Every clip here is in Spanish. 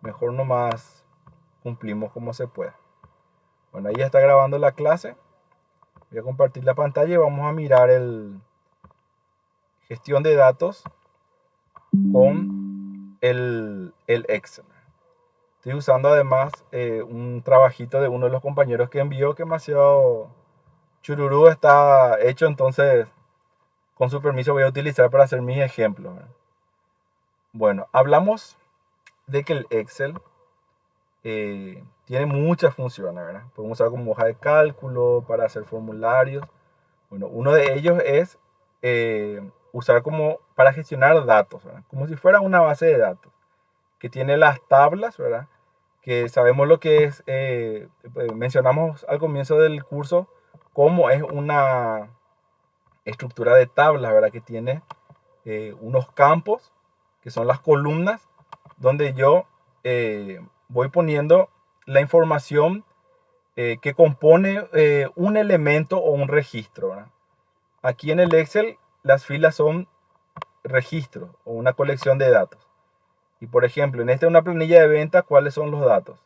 mejor nomás cumplimos como se pueda. Bueno, ahí ya está grabando la clase. Voy a compartir la pantalla y vamos a mirar el gestión de datos con el Excel. Estoy usando además un trabajito de uno de los compañeros que envió que demasiado chururú está hecho, entonces con su permiso voy a utilizar para hacer mis ejemplos. Bueno, hablamos de que el Excel tiene muchas funciones, ¿verdad? Podemos usar como hoja de cálculo para hacer formularios. Bueno, uno de ellos es usar como para gestionar datos, ¿verdad? Como si fuera una base de datos que tiene las tablas, ¿verdad? Que sabemos lo que es, mencionamos al comienzo del curso cómo es una estructura de tablas, ¿verdad? Que tiene unos campos, que son las columnas, donde yo voy poniendo la información que compone un elemento o un registro, ¿verdad? Aquí en el Excel las filas son registros o una colección de datos. Y por ejemplo, en esta es una planilla de venta, ¿cuáles son los datos?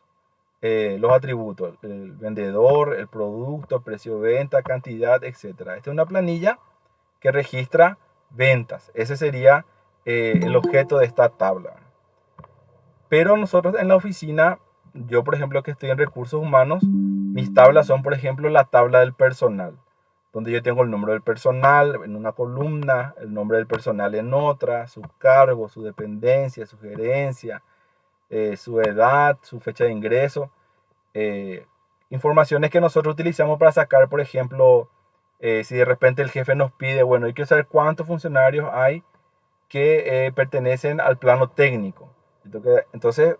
Los atributos, el vendedor, el producto, precio de venta, cantidad, etcétera. Esta es una planilla que registra ventas. Ese sería el objeto de esta tabla. Pero nosotros en la oficina, yo por ejemplo que estoy en recursos humanos, mis tablas son por ejemplo la tabla del personal, donde yo tengo el nombre del personal en una columna, el nombre del personal en otra, su cargo, su dependencia, su gerencia, su edad, su fecha de ingreso, eh, informaciones que nosotros utilizamos para sacar, por ejemplo, si de repente el jefe nos pide, bueno, hay que saber cuántos funcionarios hay que pertenecen al plano técnico. Entonces,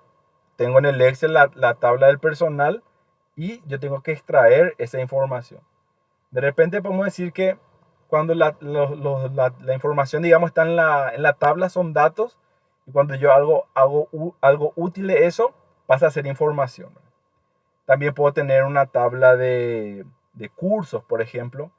tengo en el Excel la tabla del personal y yo tengo que extraer esa información. De repente podemos decir que cuando la información, digamos, está en la tabla son datos y cuando yo algo útil de eso pasa a ser información. También puedo tener una tabla de cursos, por ejemplo,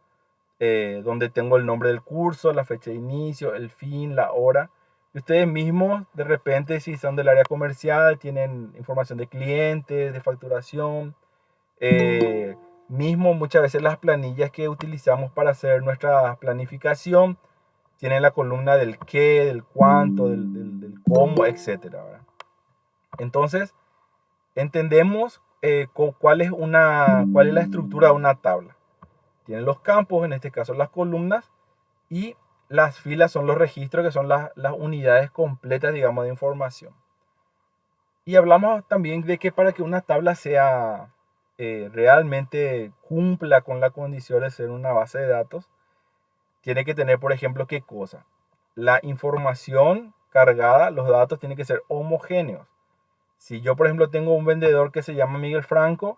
donde tengo el nombre del curso, la fecha de inicio, el fin, la hora. Y ustedes mismos, de repente, si son del área comercial, tienen información de clientes, de facturación. Mismo muchas veces las planillas que utilizamos para hacer nuestra planificación tienen la columna del qué, del cuánto, del cómo, etcétera, ¿verdad? Entonces, entendemos cuál es la estructura de una tabla. Tiene los campos, en este caso las columnas, y las filas son los registros, que son las unidades completas, digamos, de información. Y hablamos también de que para que una tabla sea realmente cumpla con la condición de ser una base de datos, tiene que tener, por ejemplo, ¿qué cosa? La información cargada, los datos tienen que ser homogéneos. Si yo, por ejemplo, tengo un vendedor que se llama Miguel Franco,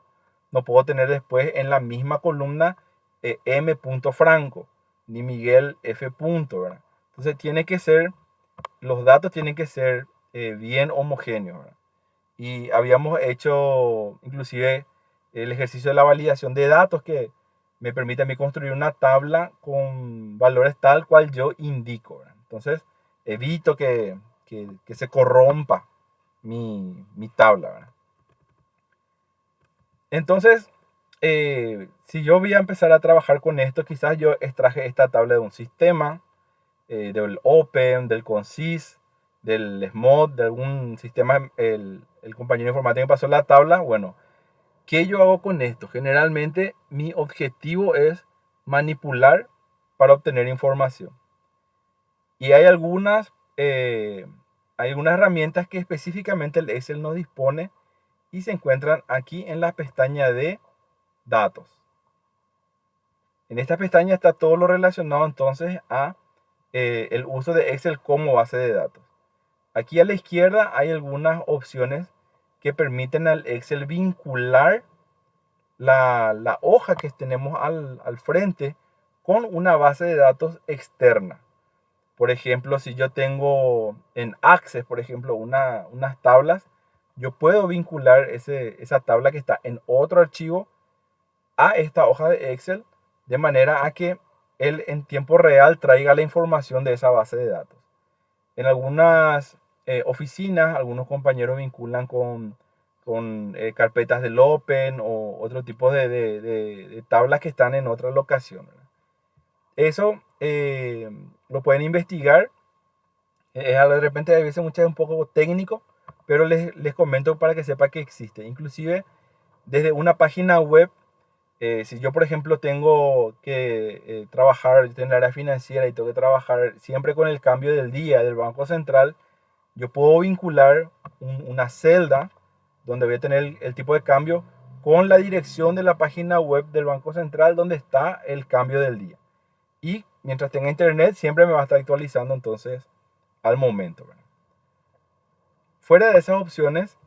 no puedo tener después en la misma columna M. Franco, ni Miguel F. ¿verdad? Entonces los datos tienen que ser bien homogéneos, ¿verdad? Y habíamos hecho inclusive el ejercicio de la validación de datos que me permite a mí construir una tabla con valores tal cual yo indico, ¿verdad? Entonces evito que se corrompa mi tabla, ¿verdad? Entonces, si yo voy a empezar a trabajar con esto, quizás yo extraje esta tabla de un sistema, del Open, del Consys, del SMOD, de algún sistema, el compañero informático me pasó la tabla. Bueno, ¿qué yo hago con esto? Generalmente mi objetivo es manipular para obtener información. Y hay algunas herramientas que específicamente el Excel no dispone y se encuentran aquí en la pestaña de datos. En esta pestaña está todo lo relacionado entonces a el uso de Excel como base de datos. Aquí a la izquierda hay algunas opciones que permiten al Excel vincular la hoja que tenemos al frente con una base de datos externa. Por ejemplo, si yo tengo en Access, por ejemplo, unas tablas, yo puedo vincular esa tabla que está en otro archivo a esta hoja de Excel de manera a que él en tiempo real traiga la información de esa base de datos. En algunas oficinas, algunos compañeros vinculan con carpetas del Open o otro tipo de tablas que están en otra locación, ¿verdad? Eso lo pueden investigar. De repente a veces muchas es un poco técnico, pero les comento para que sepa que existe. Inclusive desde una página web, si yo por ejemplo tengo que trabajar en el área financiera y tengo que trabajar siempre con el cambio del día del Banco Central, yo puedo vincular una celda donde voy a tener el tipo de cambio con la dirección de la página web del Banco Central donde está el cambio del día. Y mientras tenga internet siempre me va a estar actualizando entonces al momento, ¿verdad? Fuera de esas opciones,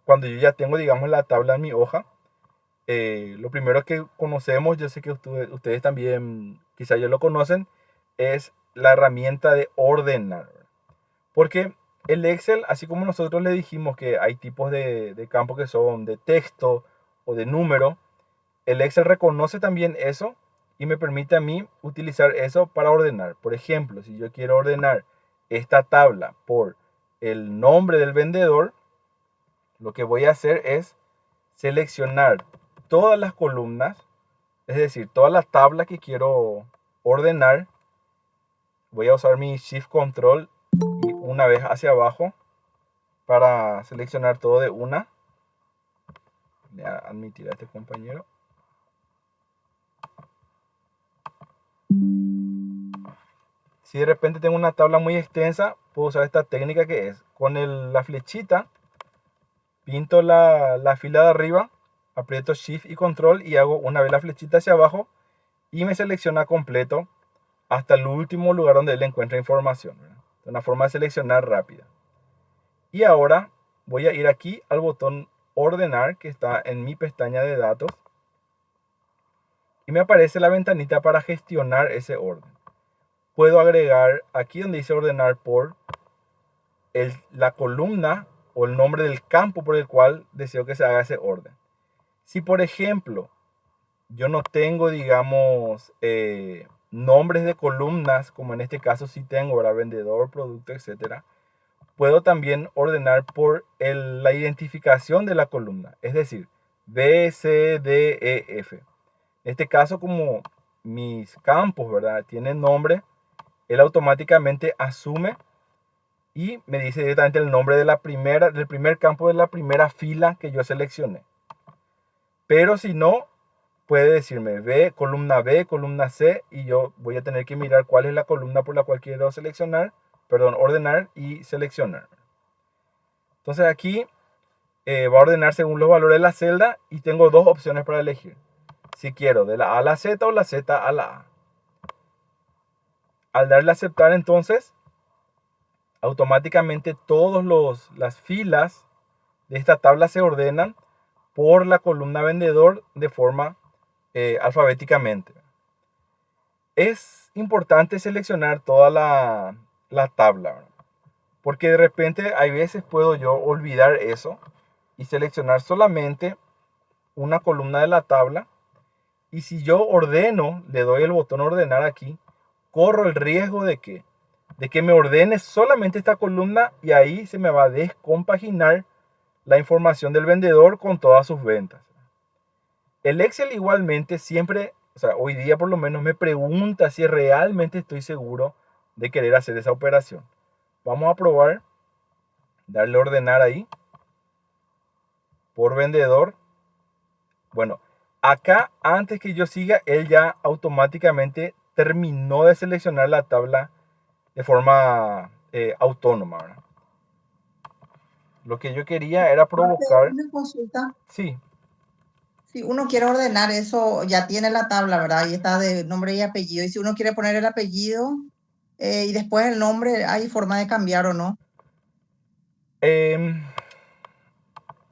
cuando yo ya tengo, digamos, la tabla en mi hoja, lo primero que conocemos, yo sé que ustedes también quizá ya lo conocen, es la herramienta de ordenar, ¿verdad? Porque el Excel, así como nosotros le dijimos que hay tipos de campos que son de texto o de número, el Excel reconoce también eso y me permite a mí utilizar eso para ordenar. Por ejemplo, si yo quiero ordenar esta tabla por el nombre del vendedor, lo que voy a hacer es seleccionar todas las columnas, es decir, toda la tabla que quiero ordenar. Voy a usar mi Shift Control y una vez hacia abajo para seleccionar todo de una. Voy a admitir a este compañero. Si de repente tengo una tabla muy extensa, puedo usar esta técnica que es con la flechita, pinto la fila de arriba, aprieto Shift y Control y hago una vez la flechita hacia abajo y me selecciona completo hasta el último lugar donde él encuentra información, ¿verdad? Una forma de seleccionar rápida. Y ahora voy a ir aquí al botón ordenar que está en mi pestaña de datos y me aparece la ventanita para gestionar ese orden. Puedo agregar aquí donde dice ordenar por la columna o el nombre del campo por el cual deseo que se haga ese orden. Si por ejemplo yo no tengo, digamos, nombres de columnas, como en este caso sí tengo, ¿verdad? Vendedor, producto, etcétera, puedo también ordenar por la identificación de la columna, es decir, B, C, D, E, F. En este caso, como mis campos, ¿verdad?, tienen nombre, él automáticamente asume y me dice directamente el nombre de del primer campo de la primera fila que yo seleccioné. Pero si no, puede decirme B, columna C, y yo voy a tener que mirar cuál es la columna por la cual quiero ordenar y seleccionar. Entonces aquí va a ordenar según los valores de la celda y tengo dos opciones para elegir. Si quiero de la A a la Z o la Z a la A. Al darle a aceptar entonces, automáticamente todas las filas de esta tabla se ordenan por la columna vendedor de forma alfabéticamente. Es importante seleccionar toda la tabla, ¿verdad? Porque de repente hay veces puedo yo olvidar eso y seleccionar solamente una columna de la tabla. Y si yo ordeno, le doy el botón ordenar aquí, corro el riesgo de que me ordene solamente esta columna y ahí se me va a descompaginar la información del vendedor con todas sus ventas. El Excel igualmente siempre, o sea, hoy día por lo menos me pregunta si realmente estoy seguro de querer hacer esa operación. Vamos a probar, darle a ordenar ahí por vendedor. Bueno, acá antes que yo siga, él ya automáticamente terminó de seleccionar la tabla de forma autónoma, ¿verdad? Lo que yo quería era provocar. Una consulta. Sí, Si uno quiere ordenar eso, ya tiene la tabla, ¿verdad? Y está de nombre y apellido. Y si uno quiere poner el apellido y después el nombre, ¿hay forma de cambiar o no? em,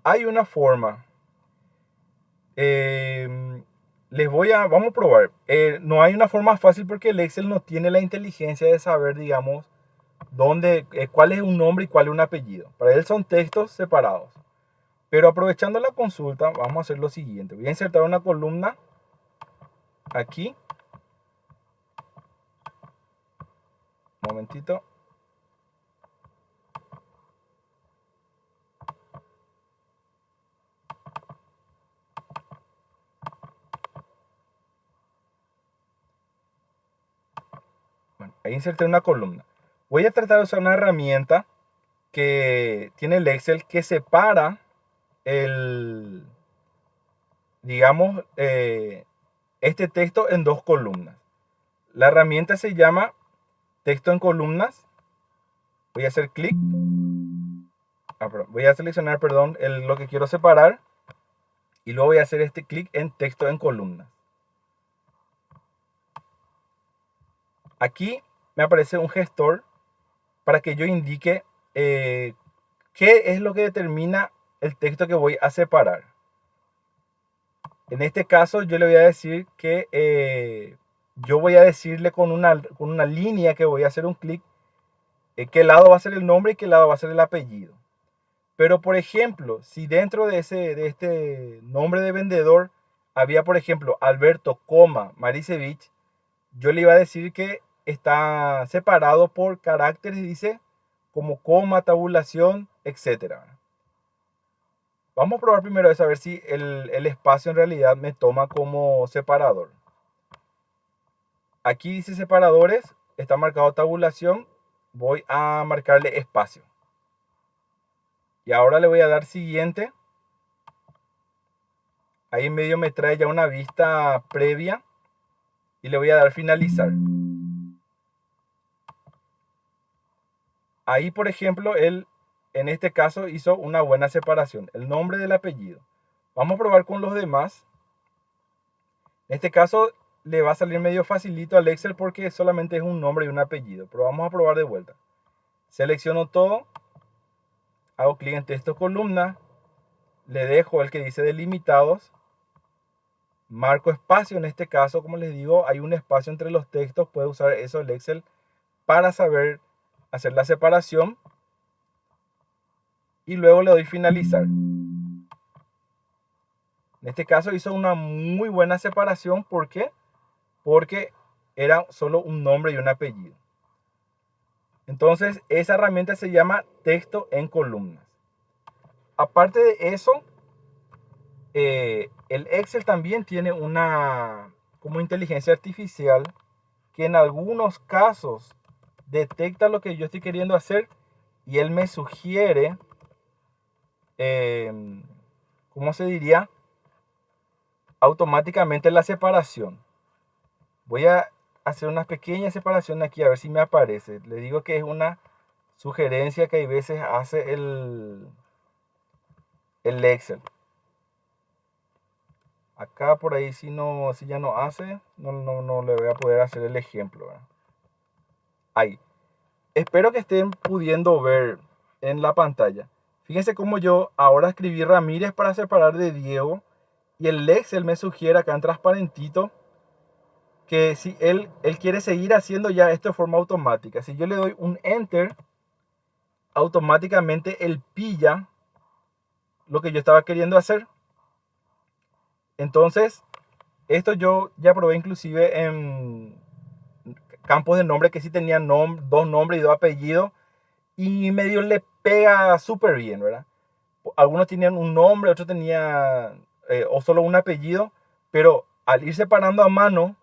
hay una forma. Em, vamos a probar. No hay una forma fácil porque el Excel no tiene la inteligencia de saber, digamos, cuál es un nombre y cuál es un apellido. Para él son textos separados. Pero aprovechando la consulta, vamos a hacer lo siguiente. Voy a insertar una columna aquí. Un momentito. Ahí inserté una columna. Voy a tratar de usar una herramienta que tiene el Excel que separa el, digamos, este texto en dos columnas. La herramienta se llama texto en columnas. Voy a hacer clic. Voy a seleccionar, perdón, lo que quiero separar. Y luego voy a hacer este clic en texto en columnas. Aquí me aparece un gestor para que yo indique qué es lo que determina el texto que voy a separar. En este caso yo le voy a decir que yo voy a decirle con una línea que voy a hacer un clic qué lado va a ser el nombre y qué lado va a ser el apellido. Pero por ejemplo, si dentro de este nombre de vendedor había por ejemplo Alberto, Marisevich, yo le iba a decir que está separado por caracteres, dice, como coma, tabulación, etcétera. Vamos a probar primero a ver si el espacio en realidad me toma como separador. Aquí dice separadores, está marcado tabulación, voy a marcarle espacio. Y ahora le voy a dar siguiente. Ahí en medio me trae ya una vista previa y le voy a dar finalizar. Ahí, por ejemplo, él en este caso hizo una buena separación, el nombre del apellido. Vamos a probar con los demás. En este caso le va a salir medio facilito al Excel porque solamente es un nombre y un apellido, pero vamos a probar de vuelta. Selecciono todo, hago clic en texto columna, le dejo el que dice delimitados, marco espacio. En este caso, como les digo, hay un espacio entre los textos, puede usar eso el Excel para saber hacer la separación. Y luego le doy finalizar. En este caso hizo una muy buena separación. ¿Por qué? Porque era solo un nombre y un apellido. Entonces esa herramienta se llama texto en columnas. Aparte de eso, el Excel también tiene una como inteligencia artificial que en algunos casos detecta lo que yo estoy queriendo hacer y él me sugiere, ¿cómo se diría? Automáticamente la separación. Voy a hacer una pequeña separación aquí a ver si me aparece. Le digo que es una sugerencia que hay veces hace el Excel. Acá por ahí si ya no hace, no le voy a poder hacer el ejemplo, ¿verdad? Ahí. Espero que estén pudiendo ver en la pantalla. Fíjense cómo yo ahora escribí Ramírez para separar de Diego y el Excel me sugiere acá en transparentito que si él quiere seguir haciendo ya esto de forma automática. Si yo le doy un Enter, automáticamente él pilla lo que yo estaba queriendo hacer. Entonces, esto yo ya probé inclusive en campos de nombre que sí tenían dos nombres y dos apellidos y medio le pega súper bien, ¿verdad? Algunos tenían un nombre, otros tenían o solo un apellido, pero al ir separando a mano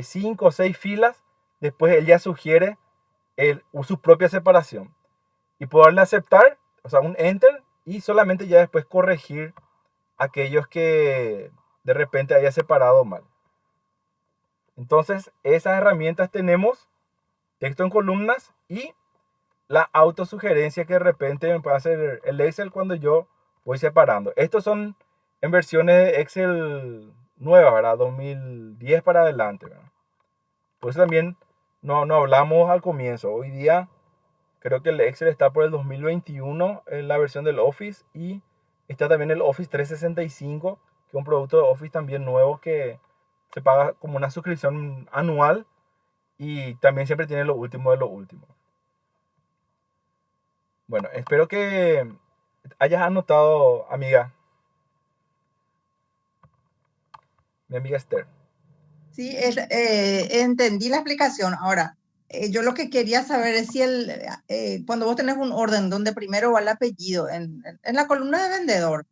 5 o 6 filas, después él ya sugiere su propia separación. Y puedo darle a aceptar, o sea, un enter, y solamente ya después corregir aquellos que de repente haya separado mal. Entonces, esas herramientas tenemos, texto en columnas y la autosugerencia que de repente me puede hacer el Excel cuando yo voy separando. Estos son en versiones de Excel nuevas, ¿verdad? 2010 para adelante, ¿verdad? Pues también no hablamos al comienzo. Hoy día creo que el Excel está por el 2021 en la versión del Office y está también el Office 365, que es un producto de Office también nuevo que se paga como una suscripción anual y también siempre tiene lo último de lo último. Bueno, espero que hayas anotado, amiga, mi amiga Esther. Sí, entendí la explicación. Ahora, yo lo que quería saber es si cuando vos tenés un orden donde primero va el apellido en la columna de vendedor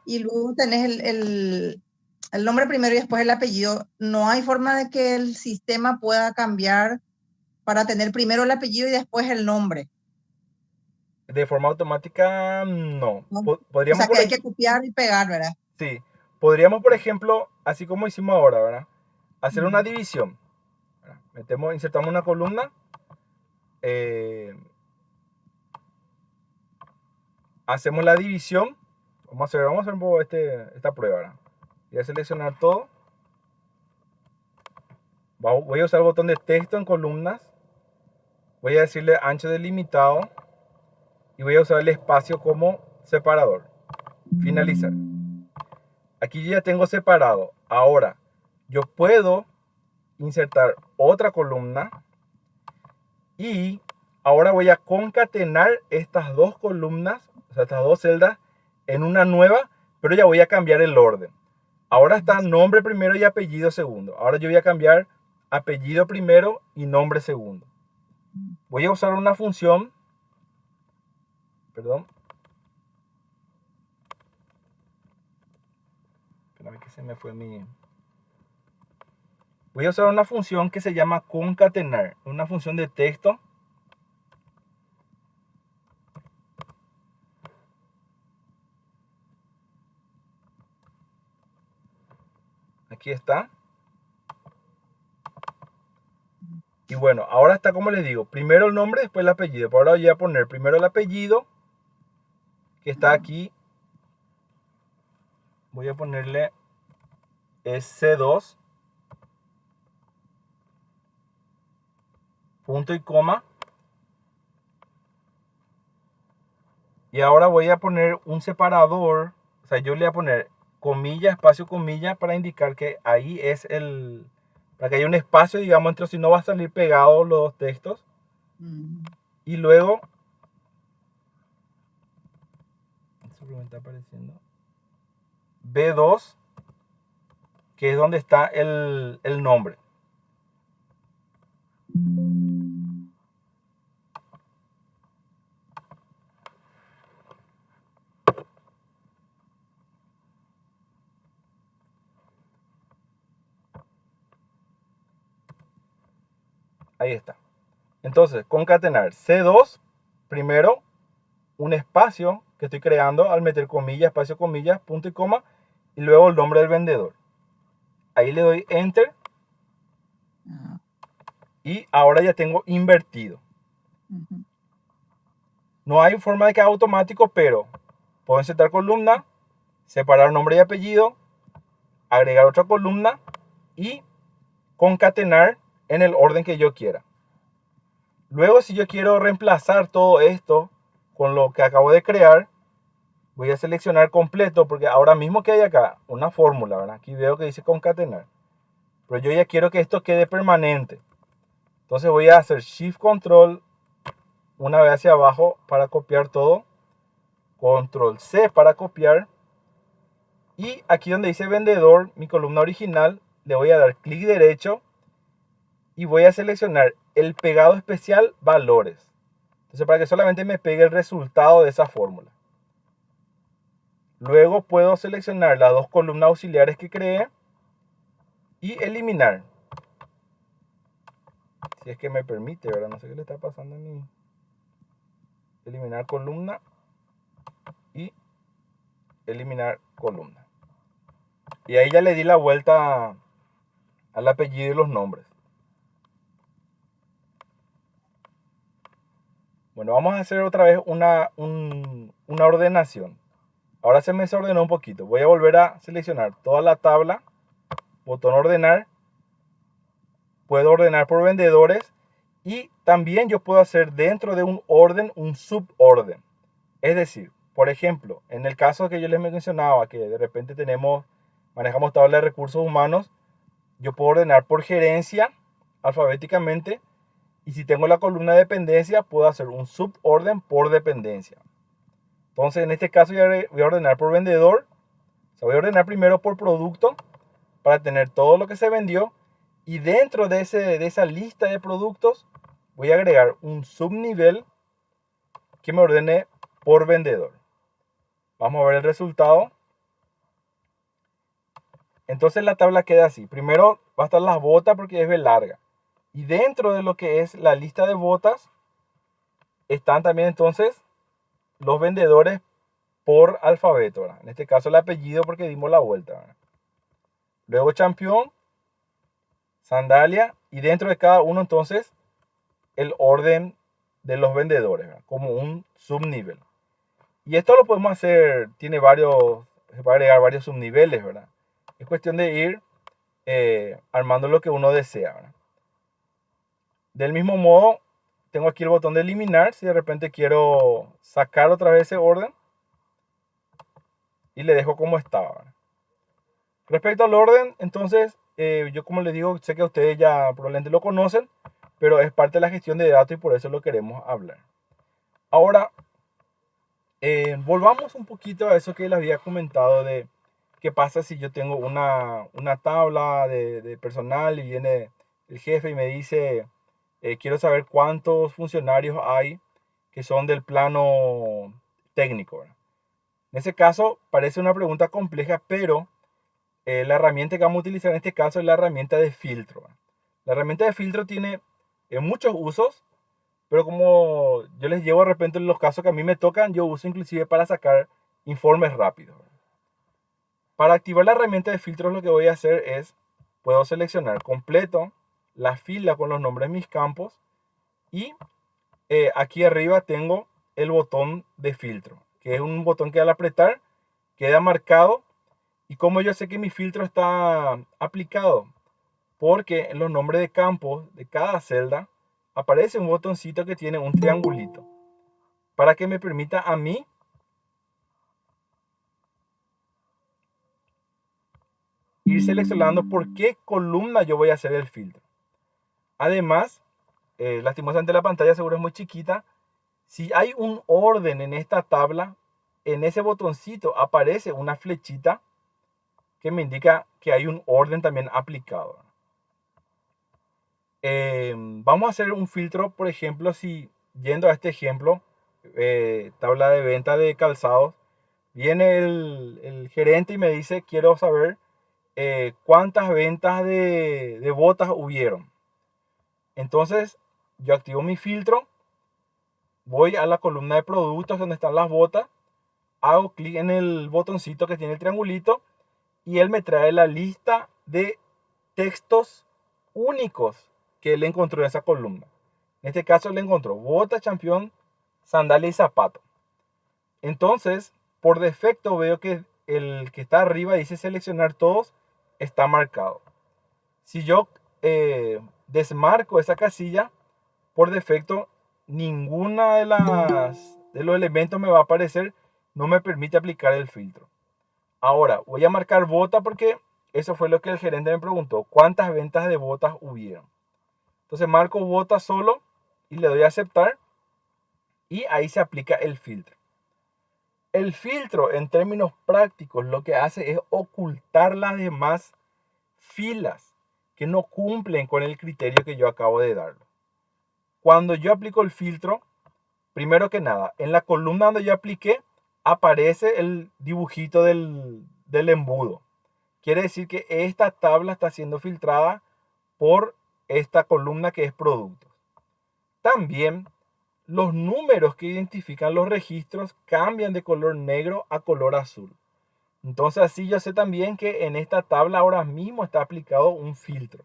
y luego tenés el nombre primero y después el apellido, ¿no hay forma de que el sistema pueda cambiar para tener primero el apellido y después el nombre, De forma automática, no. ¿no? O Podríamos, sea que hay que copiar y pegar, ¿verdad? sí, podríamos, por ejemplo, así como hicimos ahora, ¿verdad? Hacer una Mm. división. ¿Verdad? Insertamos una columna. eh, Hacemos la división. Vamos a hacer un poco esta prueba, ¿verdad? Voy a seleccionar todo. Voy a usar el botón de texto en columnas. Voy a decirle ancho delimitado. Y voy a usar el espacio como separador. Finalizar. Aquí yo ya tengo separado. Ahora, yo puedo insertar otra columna y ahora voy a concatenar estas dos columnas, o sea, estas dos celdas en una nueva, pero ya voy a cambiar el orden. Ahora está nombre primero y apellido segundo. Ahora yo voy a cambiar apellido primero y nombre segundo. Voy a usar una función, perdón, espérame que se me fue mi... Voy a usar una función que se llama concatenar, una función de texto. Aquí está. Y bueno, ahora está como les digo, primero el nombre, después el apellido. Por ahora voy a poner primero el apellido, que está aquí. Voy a ponerle C2, punto y coma. Y ahora voy a poner un separador, o sea, yo le voy a poner comilla, espacio, comilla, para indicar que ahí es para que haya un espacio, digamos, entre, si no va a salir pegados los dos textos. Mm. Y luego, eso me está apareciendo, B2, que es donde está el nombre. Ahí está. Entonces, concatenar C2, primero un espacio que estoy creando al meter comillas, espacio, comillas, punto y coma, y luego el nombre del vendedor. Ahí le doy Enter Ah, y ahora ya tengo invertido. ujú. No hay forma de que haga automático, pero puedo insertar columna, separar nombre y apellido, agregar otra columna y concatenar en el orden que yo quiera. Luego, si yo quiero reemplazar todo esto con lo que acabo de crear, voy a seleccionar completo, porque ahora mismo que hay acá una fórmula, ¿verdad? Aquí veo que dice concatenar, pero yo ya quiero que esto quede permanente. Entonces voy a hacer Shift Control una vez hacia abajo para copiar todo, Control C para copiar, y aquí donde dice vendedor, mi columna original, le voy a dar clic derecho y voy a seleccionar el pegado especial valores. Entonces, para que solamente me pegue el resultado de esa fórmula. Luego puedo seleccionar las dos columnas auxiliares que creé y eliminar. Si es que me permite, ¿verdad? No sé qué le está pasando a mí. Eliminar columna y eliminar columna. Y ahí ya le di la vuelta al apellido y los nombres. Bueno, vamos a hacer otra vez una ordenación. Ahora se me desordenó un poquito. Voy a volver a seleccionar toda la tabla. Botón ordenar. Puedo ordenar por vendedores. Y también yo puedo hacer dentro de un orden un suborden. Es decir, por ejemplo, en el caso que yo les mencionaba, que de repente manejamos tabla de recursos humanos, yo puedo ordenar por gerencia alfabéticamente. Y si tengo la columna de dependencia, puedo hacer un suborden por dependencia. Entonces, en este caso, ya voy a ordenar por vendedor. O sea, voy a ordenar primero por producto para tener todo lo que se vendió. Y dentro de esa lista de productos, voy a agregar un subnivel que me ordene por vendedor. Vamos a ver el resultado. Entonces la tabla queda así. Primero va a estar las botas porque es B larga. Y dentro de lo que es la lista de botas están también entonces los vendedores por alfabeto, ¿verdad? En este caso el apellido porque dimos la vuelta, ¿verdad? Luego Champion, Sandalia y dentro de cada uno entonces el orden de los vendedores, ¿verdad? Como un subnivel. Y esto lo podemos hacer, tiene varios, se puede agregar varios subniveles, ¿verdad? Es cuestión de ir armando lo que uno desea, ¿verdad? Del mismo modo, tengo aquí el botón de eliminar si de repente quiero sacar otra vez ese orden y le dejo como estaba, ¿verdad? Respecto al orden, entonces, yo como les digo, sé que ustedes ya probablemente lo conocen, pero es parte de la gestión de datos y por eso lo queremos hablar. Ahora, volvamos un poquito a eso que les había comentado de qué pasa si yo tengo una tabla de personal y viene el jefe y me dice, quiero saber cuántos funcionarios hay que son del plano técnico, ¿verdad? En ese caso, parece una pregunta compleja, pero la herramienta que vamos a utilizar en este caso es la herramienta de filtro, ¿verdad? La herramienta de filtro tiene muchos usos, pero como yo les llevo de repente los casos que a mí me tocan, yo uso inclusive para sacar informes rápidos. Para activar la herramienta de filtros lo que voy a hacer es, puedo seleccionar completo la fila con los nombres de mis campos y aquí arriba tengo el botón de filtro, que es un botón que al apretar queda marcado. Y como yo sé que mi filtro está aplicado, porque en los nombres de campos de cada celda aparece un botoncito que tiene un triangulito para que me permita a mí ir seleccionando por qué columna yo voy a hacer el filtro. Además, lastimosamente la pantalla seguro es muy chiquita. Si hay un orden en esta tabla, en ese botoncito aparece una flechita que me indica que hay un orden también aplicado. Vamos a hacer un filtro, por ejemplo, si yendo a este ejemplo, tabla de venta de calzados, viene el gerente y me dice, quiero saber cuántas ventas de botas hubieron. Entonces, yo activo mi filtro, voy a la columna de productos donde están las botas, hago clic en el botoncito que tiene el triangulito y él me trae la lista de textos únicos que él encontró en esa columna. En este caso él encontró bota, champión, sandalia y zapato. Entonces, por defecto veo que el que está arriba dice seleccionar todos, está marcado. Si yo desmarco esa casilla, por defecto ninguna de los elementos me va a aparecer, no me permite aplicar el filtro. Ahora voy a marcar bota porque eso fue lo que el gerente me preguntó, cuántas ventas de botas hubieron. Entonces marco bota solo y le doy a aceptar y ahí se aplica el filtro. El filtro en términos prácticos lo que hace es ocultar las demás filas que no cumplen con el criterio que yo acabo de dar. Cuando yo aplico el filtro, primero que nada, en la columna donde yo apliqué aparece el dibujito del embudo. Quiere decir que esta tabla está siendo filtrada por esta columna que es productos. También los números que identifican los registros cambian de color negro a color azul. Entonces así yo sé también que en esta tabla ahora mismo está aplicado un filtro.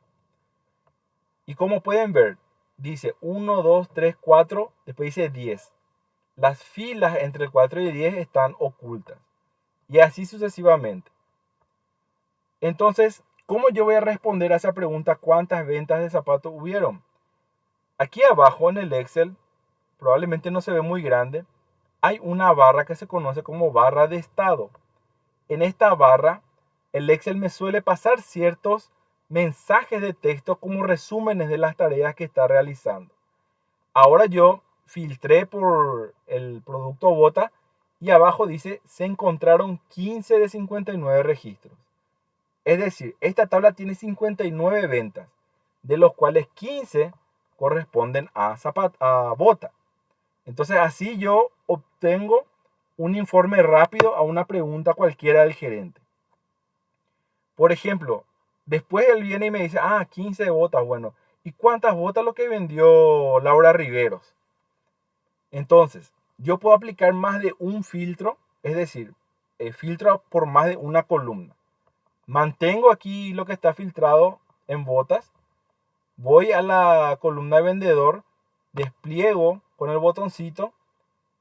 Y como pueden ver, dice 1, 2, 3, 4, después dice 10. Las filas entre el 4 y el 10 están ocultas. Y así sucesivamente. Entonces, ¿cómo yo voy a responder a esa pregunta? ¿Cuántas ventas de zapatos hubieron? Aquí abajo en el Excel, probablemente no se ve muy grande, hay una barra que se conoce como barra de estado. En esta barra, el Excel me suele pasar ciertos mensajes de texto como resúmenes de las tareas que está realizando. Ahora yo filtré por el producto bota y abajo dice se encontraron 15 de 59 registros. Es decir, esta tabla tiene 59 ventas, de los cuales 15 corresponden a bota. Entonces así yo obtengo un informe rápido a una pregunta cualquiera del gerente. Por ejemplo, después él viene y me dice, 15 botas, bueno, y cuántas botas lo que vendió Laura Riveros. Entonces, yo puedo aplicar más de un filtro, es decir, filtro por más de una columna. Mantengo aquí lo que está filtrado en botas, voy a la columna de vendedor, despliego con el botoncito,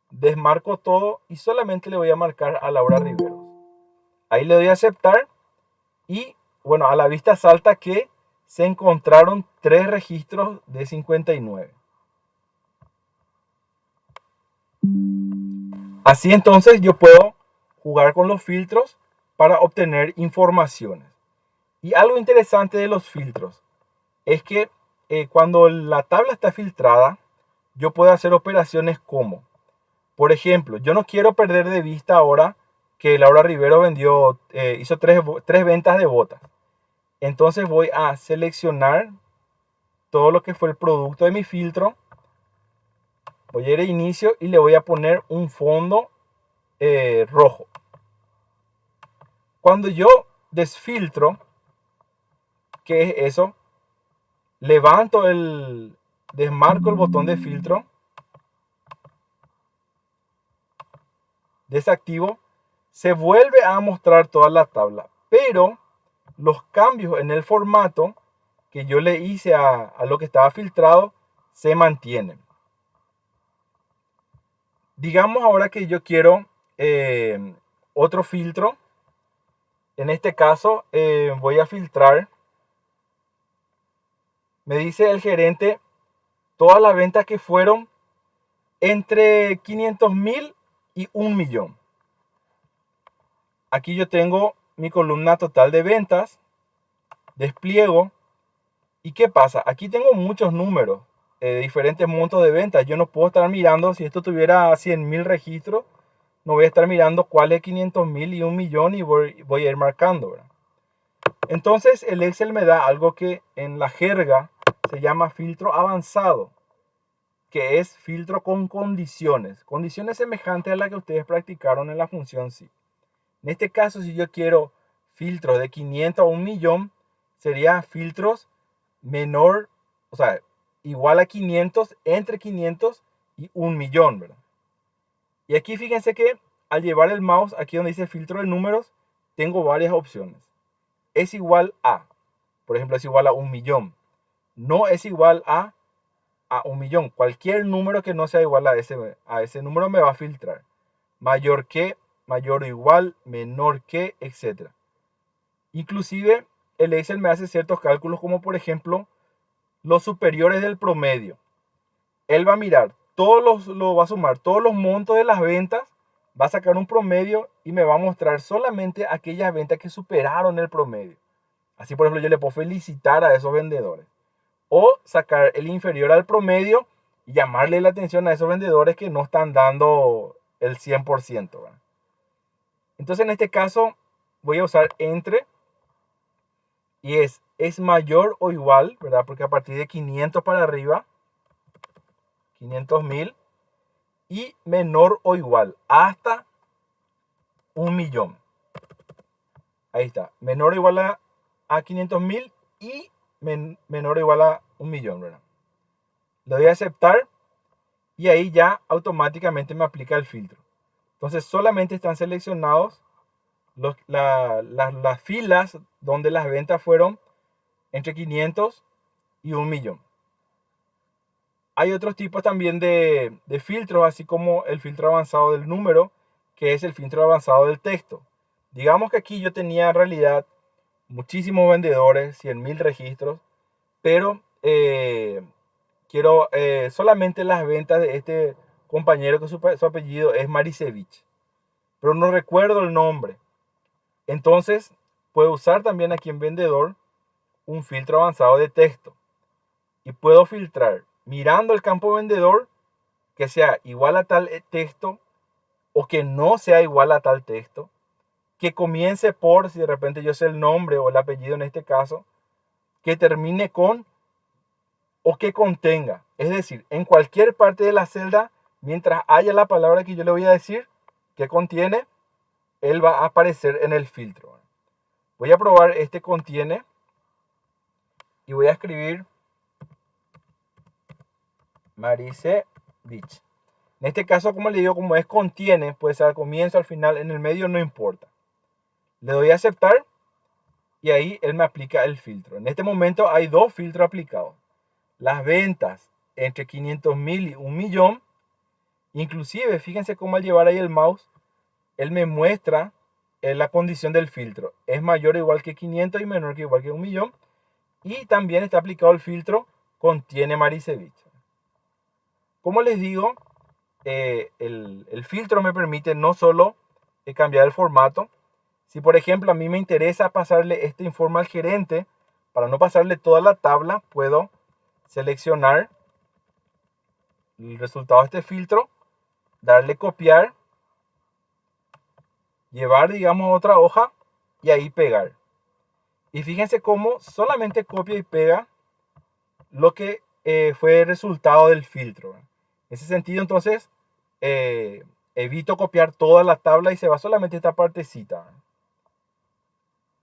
desmarco todo y solamente le voy a marcar a Laura Riveros. Ahí le doy a aceptar y bueno, a la vista salta que se encontraron 3 registros de 59. Así entonces yo puedo jugar con los filtros para obtener informaciones. Y algo interesante de los filtros es que cuando la tabla está filtrada, yo puedo hacer operaciones como, por ejemplo, yo no quiero perder de vista ahora que Laura Rivero hizo tres ventas de botas. Entonces voy a seleccionar todo lo que fue el producto de mi filtro. Voy a ir a inicio y le voy a poner un fondo rojo. Cuando yo desfiltro, ¿qué es eso? Desmarco el botón de filtro, desactivo, se vuelve a mostrar toda la tabla, pero los cambios en el formato que yo le hice a lo que estaba filtrado se mantienen. Digamos ahora que yo quiero otro filtro. En este caso voy a filtrar. Me dice el gerente todas las ventas que fueron entre 500.000 y 1.000.000. Aquí yo tengo mi columna total de ventas. Despliego. ¿Y qué pasa? Aquí tengo muchos números, diferentes montos de ventas. Yo no puedo estar mirando, si esto tuviera 100.000 registros, no voy a estar mirando cuál es 500.000 y 1.000.000 y voy a ir marcando, ¿verdad? Entonces el Excel me da algo que en la jerga se llama filtro avanzado, que es filtro con condiciones. Condiciones semejantes a las que ustedes practicaron en la función SI. En este caso, si yo quiero filtros de 500 a 1.000.000, sería filtros menor, o sea, igual a 500, entre 500 y 1.000.000, ¿verdad? Y aquí fíjense que al llevar el mouse aquí donde dice filtro de números, tengo varias opciones. Es igual a, por ejemplo, es igual a 1.000.000. No es igual a 1.000.000. Cualquier número que no sea igual a ese número me va a filtrar. Mayor que, mayor o igual, menor que, etc. Inclusive el Excel me hace ciertos cálculos como por ejemplo los superiores del promedio. Él va a mirar lo va a sumar todos los montos de las ventas, va a sacar un promedio y me va a mostrar solamente aquellas ventas que superaron el promedio. Así por ejemplo yo le puedo felicitar a esos vendedores o sacar el inferior al promedio y llamarle la atención a esos vendedores que no están dando el 100%, ¿verdad? Entonces en este caso voy a usar entre y es mayor o igual, ¿verdad? Porque a partir de 500 para arriba, 500.000, y menor o igual hasta 1.000.000. Ahí está, menor o igual a 500.000 y menor o igual a 1.000.000, ¿verdad? Le doy a aceptar y ahí ya automáticamente me aplica el filtro. Entonces solamente están seleccionados las filas donde las ventas fueron entre 500 y 1.000.000. Hay otros tipos también de filtros, así como el filtro avanzado del número, que es el filtro avanzado del texto. Digamos que aquí yo tenía en realidad muchísimos vendedores, 100.000 registros, pero quiero solamente las ventas de este compañero que su apellido es Marisevich, pero no recuerdo el nombre. Entonces puedo usar también aquí en vendedor un filtro avanzado de texto y puedo filtrar mirando el campo vendedor que sea igual a tal texto o que no sea igual a tal texto, que comience por, si de repente yo sé el nombre o el apellido en este caso, que termine con o que contenga. Es decir, en cualquier parte de la celda, mientras haya la palabra que yo le voy a decir que contiene, él va a aparecer en el filtro. Voy a probar este contiene y voy a escribir Maricevich. En este caso, como le digo, como es contiene, puede ser al comienzo, al final, en el medio, no importa. Le doy a aceptar y ahí él me aplica el filtro. En este momento hay dos filtros aplicados. Las ventas entre 500.000 y 1.000.000. Inclusive, fíjense cómo al llevar ahí el mouse, él me muestra la condición del filtro. Es mayor o igual que 500 y menor que igual que 1.000.000. Y también está aplicado el filtro contiene Maricevich. Como les digo, el filtro me permite no solo cambiar el formato. Si por ejemplo a mí me interesa pasarle este informe al gerente, para no pasarle toda la tabla, puedo seleccionar el resultado de este filtro, darle copiar, llevar digamos a otra hoja y ahí pegar. Y fíjense cómo solamente copia y pega lo que fue el resultado del filtro. En ese sentido entonces evito copiar toda la tabla y se va solamente esta partecita.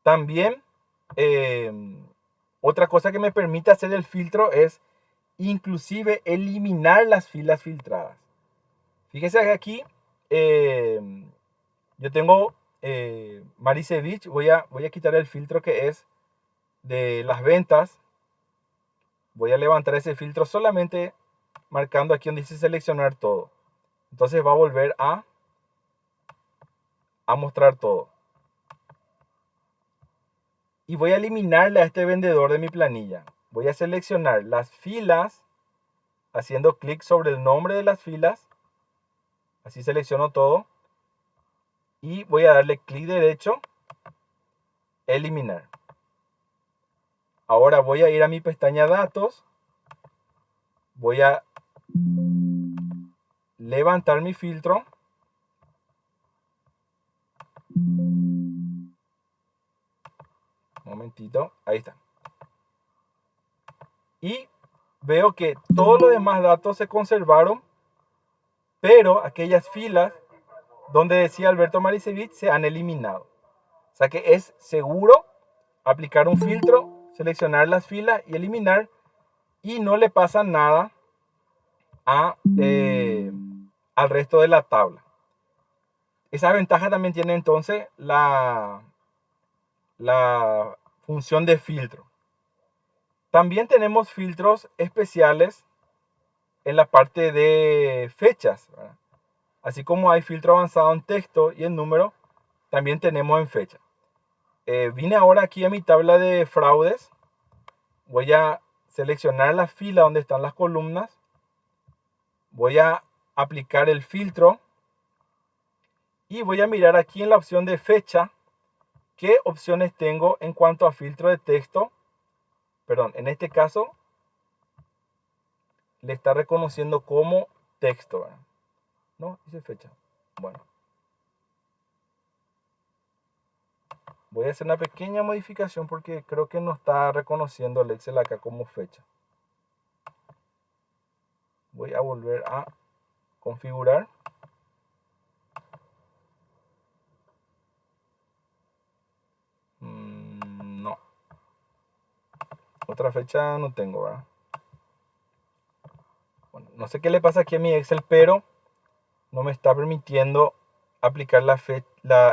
También otra cosa que me permite hacer el filtro es inclusive eliminar las filas filtradas. Fíjese que aquí yo tengo Maricevich. Voy a quitar el filtro que es de las ventas. Voy a levantar ese filtro solamente marcando aquí donde dice seleccionar todo. Entonces va a volver a mostrar todo. Y voy a eliminarle a este vendedor de mi planilla. Voy a seleccionar las filas haciendo clic sobre el nombre de las filas. Así selecciono todo. Y voy a darle clic derecho, eliminar. Ahora voy a ir a mi pestaña datos. Voy a levantar mi filtro. Un momentito, ahí está. Y veo que todos los demás datos se conservaron, pero aquellas filas donde decía Alberto Maricevich se han eliminado. O sea que es seguro aplicar un filtro, seleccionar las filas y eliminar, y no le pasa nada al resto de la tabla. Esa ventaja también tiene entonces la función de filtro. También tenemos filtros especiales en la parte de fechas, ¿verdad? Así como hay filtro avanzado en texto y en número, también tenemos en fecha. Vine ahora aquí a mi tabla de fraudes. Voy a seleccionar la fila donde están las columnas. Voy a aplicar el filtro. Y voy a mirar aquí en la opción de fecha qué opciones tengo en cuanto a filtro de texto. Perdón, en este caso le está reconociendo como texto, ¿verdad? No, dice fecha. Bueno. Voy a hacer una pequeña modificación porque creo que no está reconociendo el Excel acá como fecha. Voy a volver a configurar. No. Otra fecha no tengo, ¿verdad? Bueno, no sé qué le pasa aquí a mi Excel, pero no me está permitiendo aplicar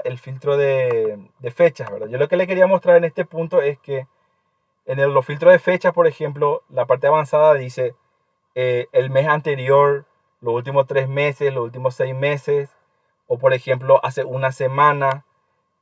el filtro de fechas, ¿verdad? Yo lo que le quería mostrar en este punto es que en los filtros de fechas, por ejemplo, la parte avanzada dice el mes anterior, los últimos 3 meses, los últimos 6 meses, o por ejemplo, hace una semana,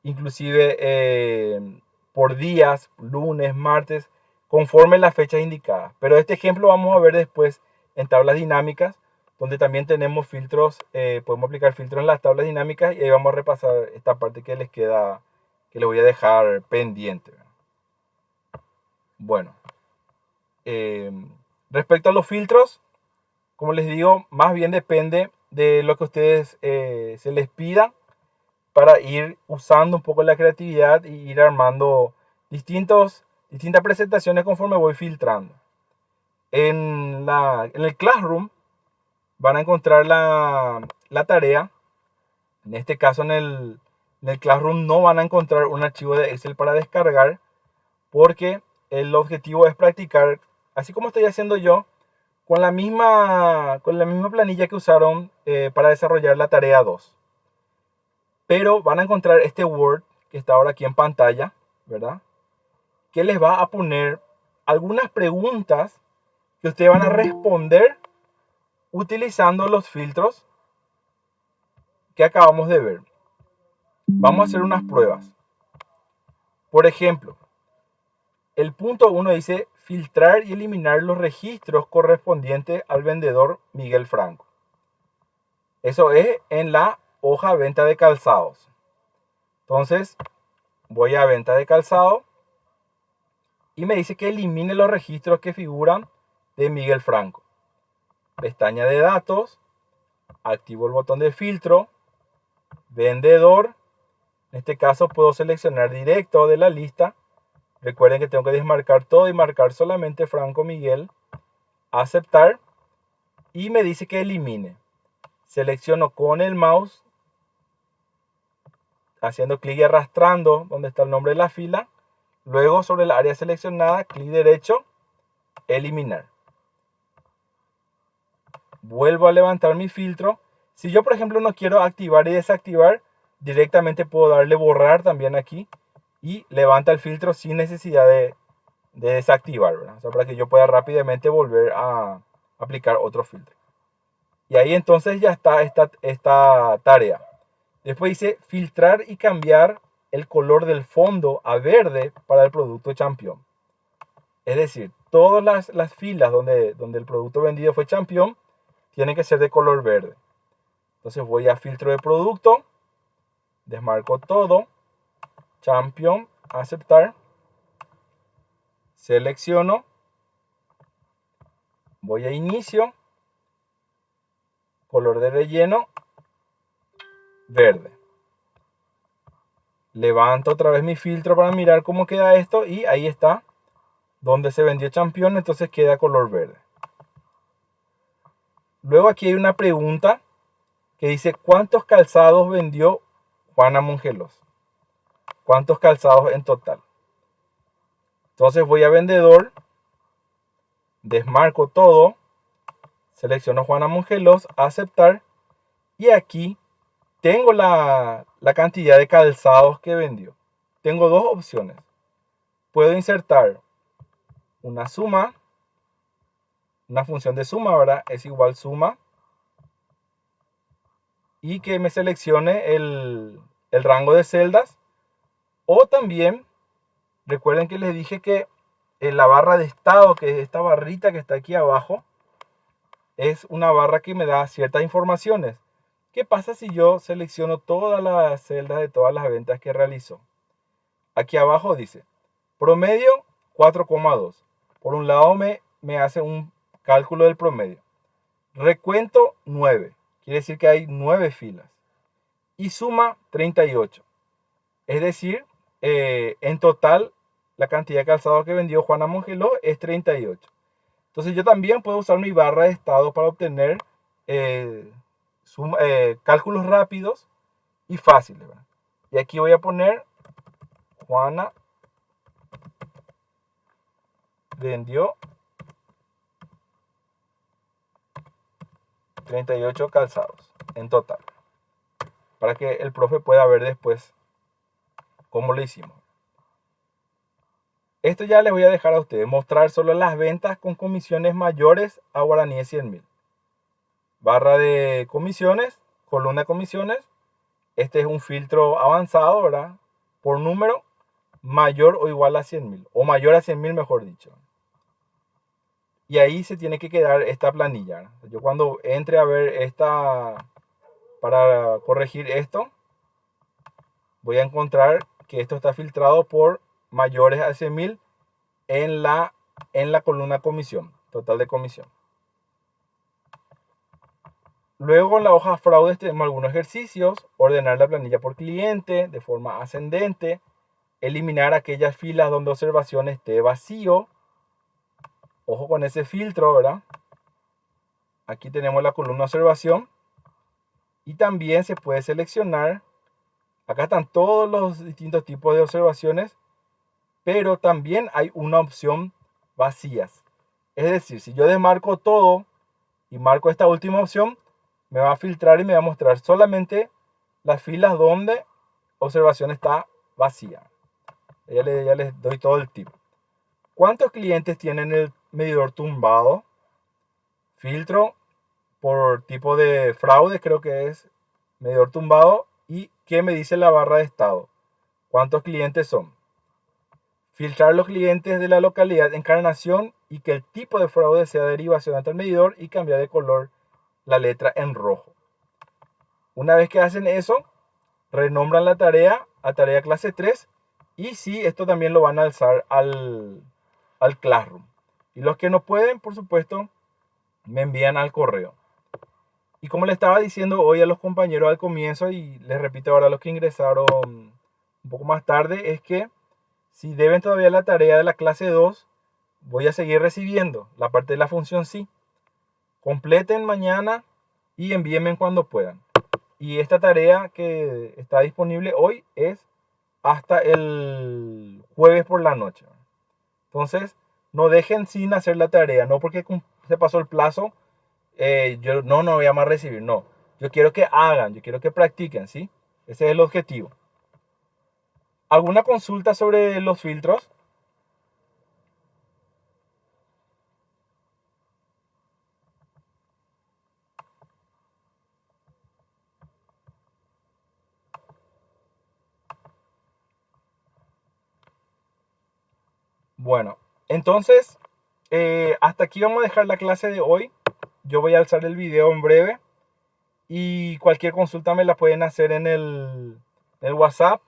inclusive por días, lunes, martes, conforme las fechas indicadas. Pero este ejemplo vamos a ver después en tablas dinámicas, donde también tenemos filtros, podemos aplicar filtros en las tablas dinámicas y ahí vamos a repasar esta parte que les queda, que les voy a dejar pendiente. Bueno, respecto a los filtros, como les digo, más bien depende de lo que ustedes se les pida para ir usando un poco la creatividad y ir armando distintas presentaciones conforme voy filtrando. En el Classroom van a encontrar la tarea. En este caso en el Classroom no van a encontrar un archivo de Excel para descargar, porque el objetivo es practicar, así como estoy haciendo yo, con la misma planilla que usaron para desarrollar la tarea 2. Pero van a encontrar este Word que está ahora aquí en pantalla, ¿verdad? Que les va a poner algunas preguntas que ustedes van a responder utilizando los filtros que acabamos de ver. Vamos a hacer unas pruebas. Por ejemplo, el punto 1 dice filtrar y eliminar los registros correspondientes al vendedor Miguel Franco. Eso es en la hoja venta de calzados. Entonces, voy a venta de calzado y me dice que elimine los registros que figuran de Miguel Franco. Pestaña de datos, activo el botón de filtro, vendedor. En este caso puedo seleccionar directo de la lista. Recuerden que tengo que desmarcar todo y marcar solamente Franco Miguel. Aceptar. Y me dice que elimine. Selecciono con el mouse, haciendo clic y arrastrando donde está el nombre de la fila. Luego sobre el área seleccionada, clic derecho, eliminar. Vuelvo a levantar mi filtro. Si yo, por ejemplo, no quiero activar y desactivar, directamente puedo darle borrar también aquí y levanta el filtro sin necesidad de desactivar, ¿verdad? O sea, para que yo pueda rápidamente volver a aplicar otro filtro. Y ahí entonces ya está esta tarea. Después dice filtrar y cambiar el color del fondo a verde para el producto Champion. Es decir, todas las filas donde el producto vendido fue Champion tienen que ser de color verde. Entonces voy a filtro de producto, desmarco todo, Champion, aceptar, selecciono, voy a inicio, color de relleno, verde. Levanto otra vez mi filtro para mirar cómo queda esto y ahí está donde se vendió Champion, entonces queda color verde. Luego aquí hay una pregunta que dice ¿cuántos calzados vendió Juana Mongelos? ¿Cuántos calzados en total? Entonces voy a vendedor, desmarco todo, selecciono Juana Mongelos, aceptar y aquí tengo la cantidad de calzados que vendió. Tengo dos opciones. Puedo insertar una suma, una función de suma, ¿verdad? Es igual suma y que me seleccione el rango de celdas. O también, recuerden que les dije que en la barra de estado, que es esta barrita que está aquí abajo, es una barra que me da ciertas informaciones. ¿Qué pasa si yo selecciono todas las celdas de todas las ventas que realizó? Aquí abajo dice, promedio 4,2. Por un lado me hace un cálculo del promedio. Recuento 9. Quiere decir que hay 9 filas. Y suma 38. Es decir, en total, la cantidad de calzado que vendió Juana Mongeló es 38. Entonces yo también puedo usar mi barra de estado para obtener cálculos rápidos y fáciles, ¿verdad? Y aquí voy a poner Juana vendió 38 calzados en total. Para que el profe pueda ver después cómo lo hicimos. Esto ya les voy a dejar a ustedes. Mostrar solo las ventas con comisiones mayores a guaraníes 100.000. Barra de comisiones, columna de comisiones. Este es un filtro avanzado, ¿verdad? Por número mayor o igual a 100.000. O mayor a 100.000, mejor dicho. Y ahí se tiene que quedar esta planilla. Yo cuando entre a ver para corregir esto, voy a encontrar que esto está filtrado por mayores a 100.000 en la columna comisión, total de comisión. Luego en la hoja fraudes tenemos algunos ejercicios, ordenar la planilla por cliente de forma ascendente, eliminar aquellas filas donde observación esté vacío. Ojo con ese filtro, ¿verdad? Aquí tenemos la columna observación y también se puede seleccionar. Acá están todos los distintos tipos de observaciones, pero también hay una opción vacías. Es decir, si yo desmarco todo y marco esta última opción, me va a filtrar y me va a mostrar solamente las filas donde observación está vacía. Ya les doy todo el tip. ¿Cuántos clientes tienen el medidor tumbado? Filtro por tipo de fraude, creo que es medidor tumbado. ¿Y qué me dice la barra de estado? ¿Cuántos clientes son? Filtrar los clientes de la localidad Encarnación y que el tipo de fraude sea derivación ante el medidor y cambiar de color la letra en rojo. Una vez que hacen eso, renombran la tarea a tarea clase 3 y sí, esto también lo van a alzar al Classroom. Y los que no pueden, por supuesto, me envían al correo. Y como le estaba diciendo hoy a los compañeros al comienzo, y les repito ahora a los que ingresaron un poco más tarde, es que si deben todavía la tarea de la clase 2, voy a seguir recibiendo la parte de la función sí. Completen mañana y envíenme cuando puedan. Y esta tarea que está disponible hoy es hasta el jueves por la noche. Entonces, no dejen sin hacer la tarea, no porque se pasó el plazo, yo no voy a más recibir, no. Yo quiero que hagan, yo quiero que practiquen, ¿sí? Ese es el objetivo. ¿Alguna consulta sobre los filtros? Bueno, entonces, hasta aquí vamos a dejar la clase de hoy. Yo voy a alzar el video en breve y cualquier consulta me la pueden hacer en el WhatsApp.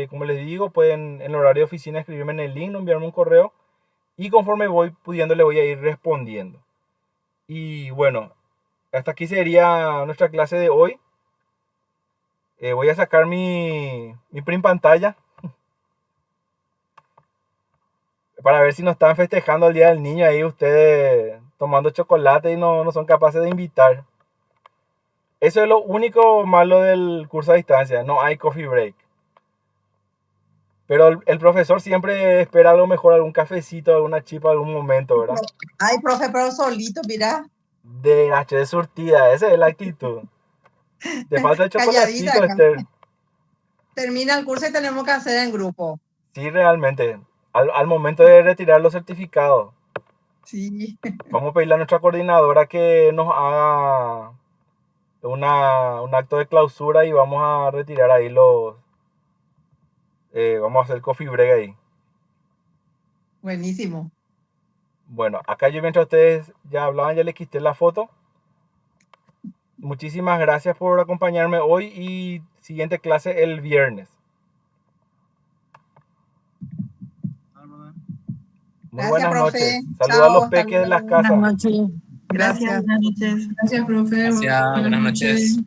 Como les digo, pueden en el horario de oficina escribirme en el link, enviarme un correo y conforme voy pudiendo le voy a ir respondiendo. Y bueno, hasta aquí sería nuestra clase de hoy. Voy a sacar mi print pantalla para ver si nos están festejando el Día del Niño ahí ustedes tomando chocolate y no son capaces de invitar. Eso es lo único malo del curso a distancia, no hay coffee break. Pero el profesor siempre espera algo mejor, algún cafecito, alguna chipa, algún momento, ¿verdad? Ay, profe, pero solito, mira. De surtida, esa es la actitud. Te falta el chocolatito, Esther. Termina el curso y tenemos que hacer en grupo. Sí, realmente. Al momento de retirar los certificados. Sí. Vamos a pedirle a nuestra coordinadora que nos haga un acto de clausura y vamos a retirar ahí vamos a hacer coffee break ahí. Buenísimo. Bueno, acá yo mientras ustedes ya hablaban, ya les quité la foto. Muchísimas gracias por acompañarme hoy y siguiente clase el viernes. Muy Gracias, buenas profe. noches. Saludos a los peques de las casas. Buenas noches. Gracias. Buenas noches. Gracias, profe. Gracias, buenas noches.